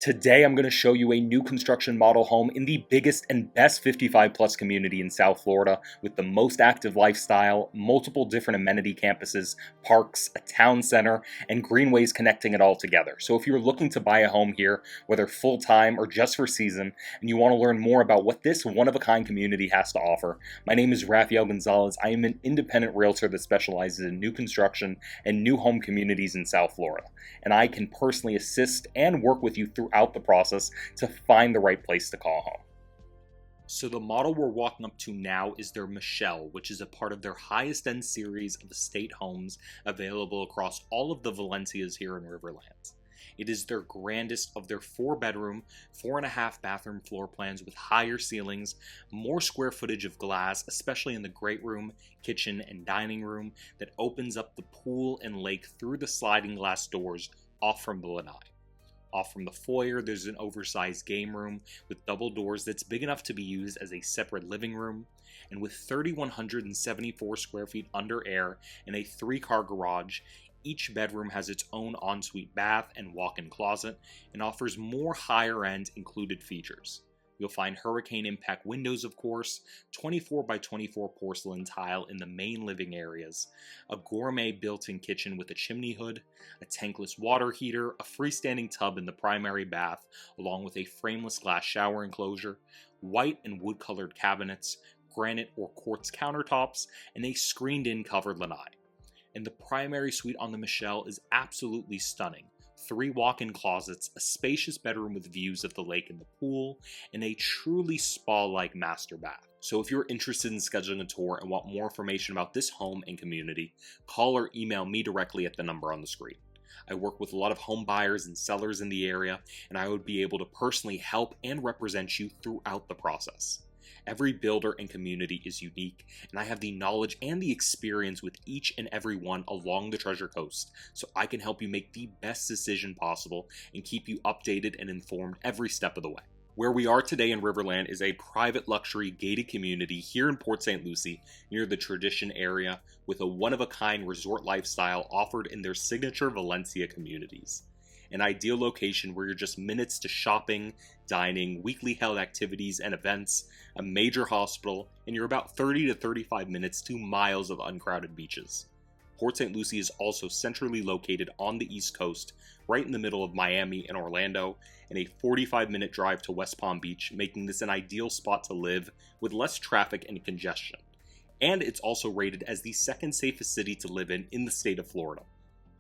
Today, I'm going to show you a new construction model home in the biggest and best 55 plus community in South Florida with the most active lifestyle, multiple different amenity campuses, parks, a town center, and greenways connecting it all together. So if you're looking to buy a home here, whether full-time or just for season, and you want to learn more about what this one-of-a-kind community has to offer, my name is Rafael Gonzalez. I am an independent realtor that specializes in new construction and new home communities in South Florida, and I can personally assist and work with you throughout the process to find the right place to call home. So the model we're walking up to now is their Michelle, which is a part of their highest end series of estate homes available across all of the Valencias here in Riverland. It is their grandest of their 4-bedroom, 4.5 bathroom floor plans with higher ceilings, more square footage of glass, especially in the great room, kitchen, and dining room that opens up the pool and lake through the sliding glass doors off from the lanai. Off from the foyer, there's an oversized game room with double doors that's big enough to be used as a separate living room, and with 3,174 square feet under air and a 3-car garage, each bedroom has its own ensuite bath and walk-in closet and offers more higher-end included features. You'll find hurricane impact windows, of course, 24 by 24 porcelain tile in the main living areas, a gourmet built-in kitchen with a chimney hood, a tankless water heater, a freestanding tub in the primary bath, along with a frameless glass shower enclosure, white and wood-colored cabinets, granite or quartz countertops, and a screened-in covered lanai. And the primary suite on the Michelle is absolutely stunning. 3 walk-in closets, a spacious bedroom with views of the lake and the pool, and a truly spa-like master bath. So if you're interested in scheduling a tour and want more information about this home and community, call or email me directly at the number on the screen. I work with a lot of home buyers and sellers in the area, and I would be able to personally help and represent you throughout the process. Every builder and community is unique, and I have the knowledge and the experience with each and every one along the Treasure Coast, so I can help you make the best decision possible and keep you updated and informed every step of the way. Where we are today in Riverland is a private luxury gated community here in Port St Lucie near the Tradition area with a one-of-a-kind resort lifestyle offered in their signature Valencia communities. An ideal location where you're just minutes to shopping, dining, weekly held activities and events, a major hospital, and you're about 30 to 35 minutes to miles of uncrowded beaches. Port St Lucie is also centrally located on the East Coast, right in the middle of Miami and Orlando, and a 45-minute drive to West Palm Beach, making this an ideal spot to live with less traffic and congestion. And it's also rated as the second safest city to live in the state of Florida.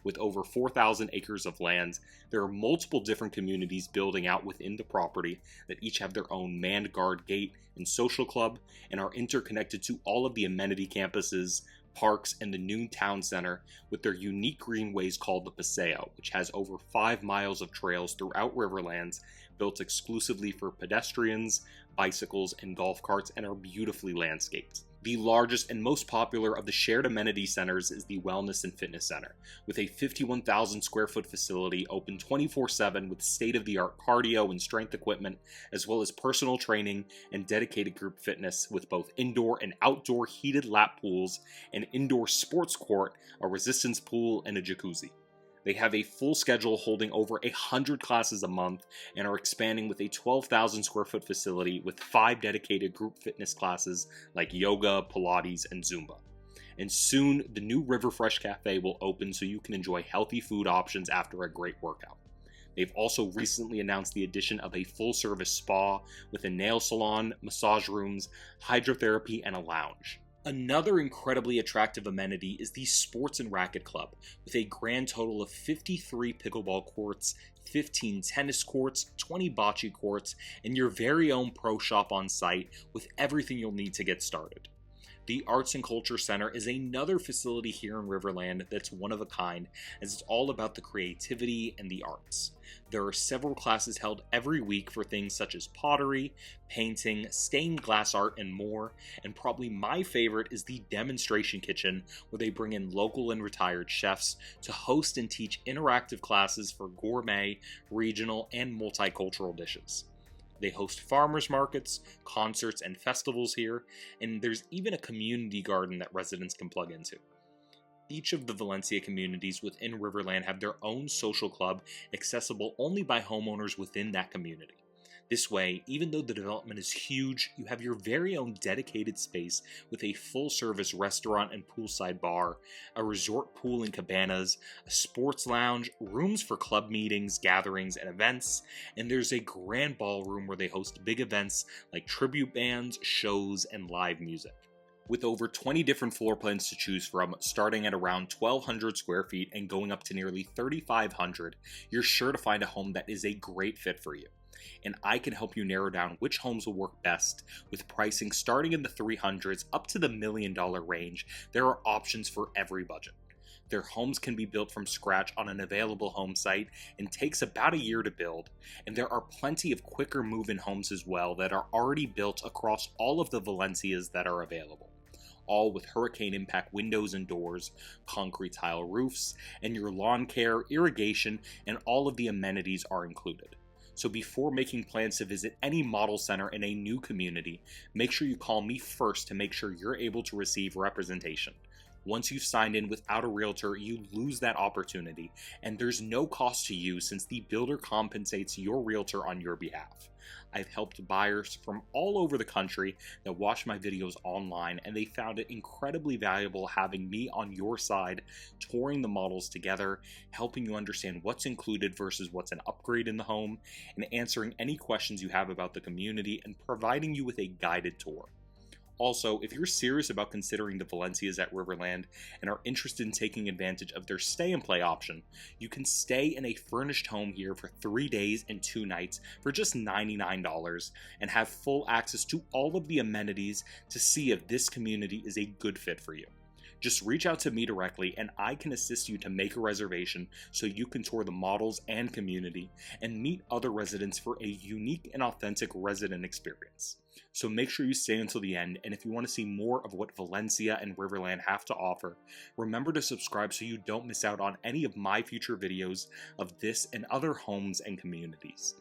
With over 4,000 acres of land, there are multiple different communities building out within the property that each have their own manned guard gate and social club and are interconnected to all of the amenity campuses, parks, and the new town center with their unique greenways called the Paseo, which has over 5 miles of trails throughout Riverland built exclusively for pedestrians, bicycles, and golf carts and are beautifully landscaped. The largest and most popular of the shared amenity centers is the Wellness and Fitness Center, with a 51,000 square foot facility open 24/7 with state-of-the-art cardio and strength equipment, as well as personal training and dedicated group fitness with both indoor and outdoor heated lap pools, an indoor sports court, a resistance pool, and a jacuzzi. They have a full schedule holding over 100 classes a month and are expanding with a 12,000 square foot facility with 5 dedicated group fitness classes like yoga, Pilates, and Zumba. And soon, the new River Fresh Cafe will open so you can enjoy healthy food options after a great workout. They've also recently announced the addition of a full-service spa with a nail salon, massage rooms, hydrotherapy, and a lounge. Another incredibly attractive amenity is the Sports and Racket Club, with a grand total of 53 pickleball courts, 15 tennis courts, 20 bocce courts, and your very own pro shop on site with everything you'll need to get started. The Arts and Culture Center is another facility here in Riverland that's one of a kind, as it's all about the creativity and the arts. There are several classes held every week for things such as pottery, painting, stained glass art, and more, and probably my favorite is the demonstration kitchen, where they bring in local and retired chefs to host and teach interactive classes for gourmet, regional, and multicultural dishes. They host farmers markets, concerts, and festivals here, and there's even a community garden that residents can plug into. Each of the Valencia communities within Riverland have their own social club accessible only by homeowners within that community. This way, even though the development is huge, you have your very own dedicated space with a full-service restaurant and poolside bar, a resort pool and cabanas, a sports lounge, rooms for club meetings, gatherings, and events, and there's a grand ballroom where they host big events like tribute bands, shows, and live music. With over 20 different floor plans to choose from, starting at around 1,200 square feet and going up to nearly 3,500, you're sure to find a home that is a great fit for you. And I can help you narrow down which homes will work best. With pricing starting in the 300s up to the $1 million range, there are options for every budget. Their homes can be built from scratch on an available home site and takes about a year to build, and there are plenty of quicker move-in homes as well that are already built across all of the Valencias that are available. All with hurricane impact windows and doors, concrete tile roofs, and your lawn care, irrigation, and all of the amenities are included. So before making plans to visit any model center in a new community, make sure you call me first to make sure you're able to receive representation. Once you've signed in without a realtor, you lose that opportunity, and there's no cost to you since the builder compensates your realtor on your behalf. I've helped buyers from all over the country that watch my videos online, and they found it incredibly valuable having me on your side, touring the models together, helping you understand what's included versus what's an upgrade in the home, and answering any questions you have about the community and providing you with a guided tour. Also, if you're serious about considering the Valencias at Riverland and are interested in taking advantage of their stay and play option, you can stay in a furnished home here for 3 days and 2 nights for just $99 and have full access to all of the amenities to see if this community is a good fit for you. Just reach out to me directly and I can assist you to make a reservation so you can tour the models and community and meet other residents for a unique and authentic resident experience. So make sure you stay until the end, and if you want to see more of what Valencia and Riverland have to offer, remember to subscribe so you don't miss out on any of my future videos of this and other homes and communities.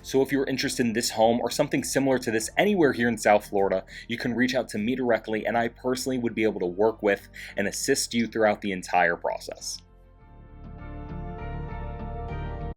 So if you're interested in this home or something similar to this anywhere here in South Florida, you can reach out to me directly, and I personally would be able to work with and assist you throughout the entire process.